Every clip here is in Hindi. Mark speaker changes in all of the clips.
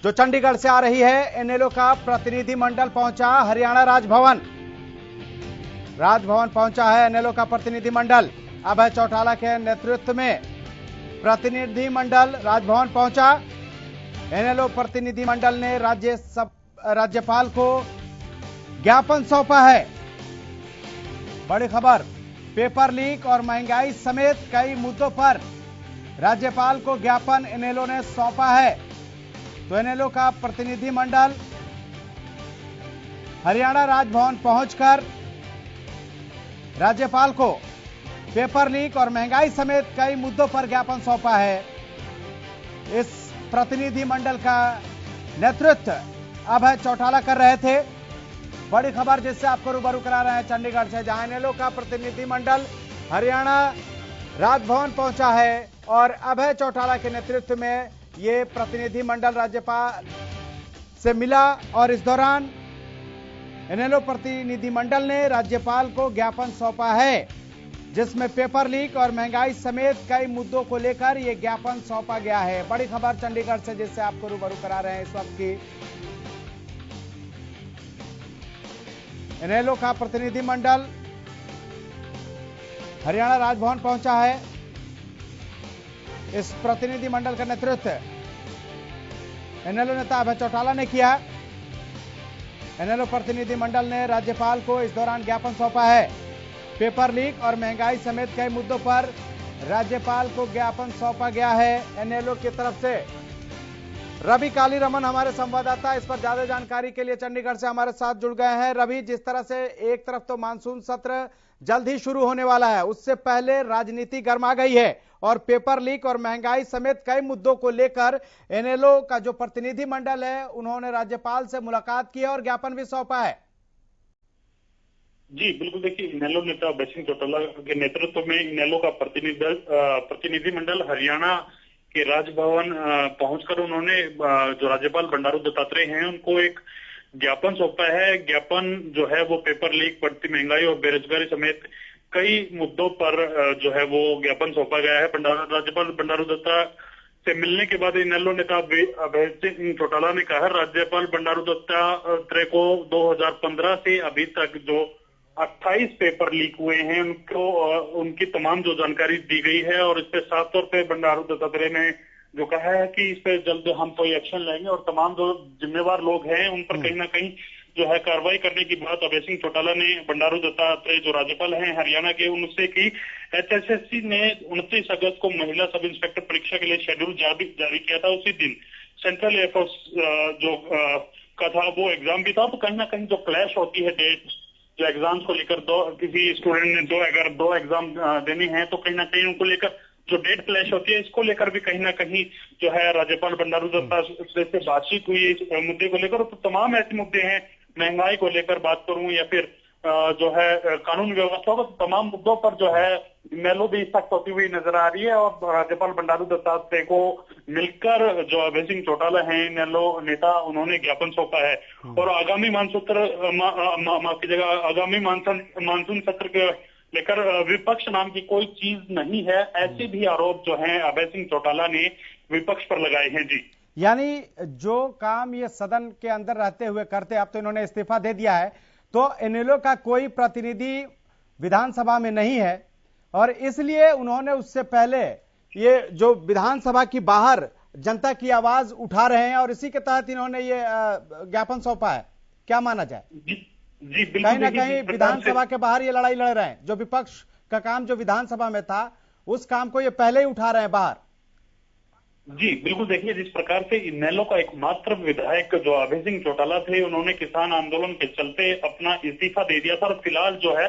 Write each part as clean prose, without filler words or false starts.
Speaker 1: जो चंडीगढ़ से आ रही है। इनेलो का प्रतिनिधि मंडल पहुंचा हरियाणा राजभवन पहुंचा है इनेलो का प्रतिनिधि मंडल। अभय चौटाला के नेतृत्व में प्रतिनिधि मंडल राजभवन पहुंचा। इनेलो प्रतिनिधि मंडल ने राज्यपाल को ज्ञापन सौंपा है। बड़ी खबर, पेपर लीक और महंगाई समेत कई मुद्दों पर राज्यपाल को ज्ञापन इनेलो ने सौंपा है। तो इनेलो का प्रतिनिधि मंडल हरियाणा राजभवन पहुंचकर राज्यपाल को पेपर लीक और महंगाई समेत कई मुद्दों पर ज्ञापन सौंपा है। इस प्रतिनिधि मंडल का नेतृत्व अभय चौटाला कर रहे थे। बड़ी खबर जिससे आपको रूबरू करा रहे हैं चंडीगढ़ से, जहां इनेलो का प्रतिनिधि मंडल हरियाणा राजभवन पहुंचा है और अभय चौटाला के नेतृत्व में ये प्रतिनिधि मंडल राज्यपाल से मिला और इस दौरान इनेलो प्रतिनिधि मंडल ने राज्यपाल को ज्ञापन सौंपा है, जिसमें पेपर लीक और महंगाई समेत कई मुद्दों को लेकर यह ज्ञापन सौंपा गया है। बड़ी खबर चंडीगढ़ से जिससे आपको रूबरू करा रहे हैं इस वक्त की। इनेलो का प्रतिनिधि मंडल हरियाणा राजभवन पहुंचा है। इस प्रतिनिधि मंडल का नेतृत्व इनेलो नेता अभय चौटाला ने किया। इनेलो प्रतिनिधि मंडल ने राज्यपाल को इस दौरान ज्ञापन सौंपा है। पेपर लीक और महंगाई समेत कई मुद्दों पर राज्यपाल को ज्ञापन सौंपा गया है इनेलो की तरफ से। रवि कालीरमन हमारे संवाददाता इस पर ज्यादा जानकारी के लिए चंडीगढ़ से हमारे साथ जुड़ गए हैं। रवि, जिस तरह से एक तरफ तो मानसून सत्र जल्द ही शुरू होने वाला है, उससे पहले राजनीति गर्मा गई है और पेपर लीक और महंगाई समेत कई मुद्दों को लेकर इनेलो का जो प्रतिनिधि मंडल है उन्होंने राज्यपाल से मुलाकात की है और ज्ञापन भी सौंपा है।
Speaker 2: जी बिल्कुल, देखिए इनेलो नेता अभय सिंह चौटाला के नेतृत्व में इनेलो का प्रतिनिधि मंडल हरियाणा के राजभवन पहुंचकर उन्होंने जो राज्यपाल बंडारू दत्तात्रेय हैं उनको एक ज्ञापन सौंपा है। ज्ञापन जो है वो पेपर लीक, बढ़ती महंगाई और बेरोजगारी समेत कई मुद्दों पर जो है वो ज्ञापन सौंपा गया है। राज्यपाल बंडारू दत्ता से मिलने के बाद इनेलो नेता अभय सिंह चौटाला ने कहा, राज्यपाल बंडारू दत्तात्रेय को 2015 से अभी तक जो 28 पेपर लीक हुए हैं उनको उनकी तमाम जो जानकारी दी गई है और इस पे साफ तौर पे बंडारू दत्तात्रेय ने जो कहा है कि इस पे जल्द हम कोई एक्शन लेंगे और तमाम जो जिम्मेवार लोग हैं उन पर कहीं ना कहीं जो है कार्रवाई करने की बात अभय सिंह चौटाला ने बंडारू दत्तात्रेय जो राज्यपाल हैं हरियाणा के उनसे की। एचएसएससी ने 29 अगस्त को महिला सब इंस्पेक्टर परीक्षा के लिए शेड्यूल जारी किया था। उसी दिन सेंट्रल एयरफोर्स जो का था वो एग्जाम भी था। तो कहीं ना कहीं जो क्लैश होती है डेट जो एग्जाम्स को लेकर, किसी स्टूडेंट ने अगर दो एग्जाम देने हैं तो कहीं ना कहीं उनको लेकर जो डेट क्लैश होती है, इसको लेकर भी कहीं ना कहीं जो है राज्यपाल बंडारू दत्तात्रेय से बातचीत हुई इस मुद्दे को लेकर। तो तमाम ऐसे मुद्दे हैं, महंगाई को लेकर बात करूं या फिर जो है कानून व्यवस्था, तो तमाम मुद्दों पर जो है इनेलो भी सख्त होती हुई नजर आ रही है और राज्यपाल बंडारू दत्तात्रेय को मिलकर जो अभय सिंह चौटाला हैं इनेलो नेता उन्होंने ज्ञापन सौंपा है। और आगामी आगामी मानसून सत्र के लेकर विपक्ष नाम की कोई चीज नहीं है, ऐसे भी आरोप जो हैं अभय सिंह चौटाला ने विपक्ष पर लगाए हैं। जी,
Speaker 1: यानी जो काम ये सदन के अंदर रहते हुए करते, अब तो इन्होंने इस्तीफा दे दिया है, तो इनेलो का कोई प्रतिनिधि विधानसभा में नहीं है और इसलिए उन्होंने उससे पहले ये जो विधानसभा की बाहर जनता की आवाज उठा रहे हैं और इसी के तहत इन्होंने ये ज्ञापन सौंपा है। क्या माना जाए?
Speaker 2: जी बिल्कुल,
Speaker 1: कहीं ना कहीं विधानसभा के बाहर ये लड़ाई लड़ रहे हैं। जो विपक्ष का काम जो विधानसभा में था उस काम को ये पहले ही उठा रहे हैं बाहर।
Speaker 2: जी बिल्कुल, देखिए जिस प्रकार से इनेलो का एकमात्र विधायक जो अभय सिंह चौटाला थे उन्होंने किसान आंदोलन के चलते अपना इस्तीफा दे दिया था और फिलहाल जो है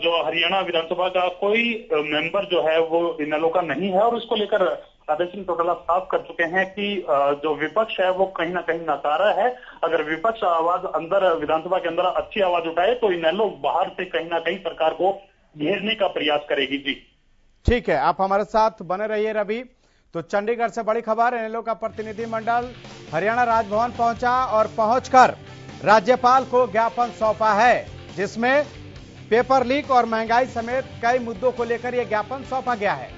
Speaker 2: जो हरियाणा विधानसभा का कोई मेंबर जो है वो इनेलो का नहीं है और उसको लेकर अभय सिंह चौटाला साफ कर चुके हैं कि जो विपक्ष है वो कहीं ना कहीं नाकारा है। अगर विपक्ष आवाज अंदर विधानसभा के अंदर अच्छी आवाज उठाए तो इनेलो बाहर से कहीं ना कहीं सरकार को घेरने का प्रयास करेगी। जी
Speaker 1: ठीक है, आप हमारे साथ बने रहिए रवि। तो चंडीगढ़ से बड़ी खबर, इनेलो का प्रतिनिधि मंडल हरियाणा राजभवन पहुंचा और पहुंचकर राज्यपाल को ज्ञापन सौंपा है, जिसमें पेपर लीक और महंगाई समेत कई मुद्दों को लेकर यह ज्ञापन सौंपा गया है।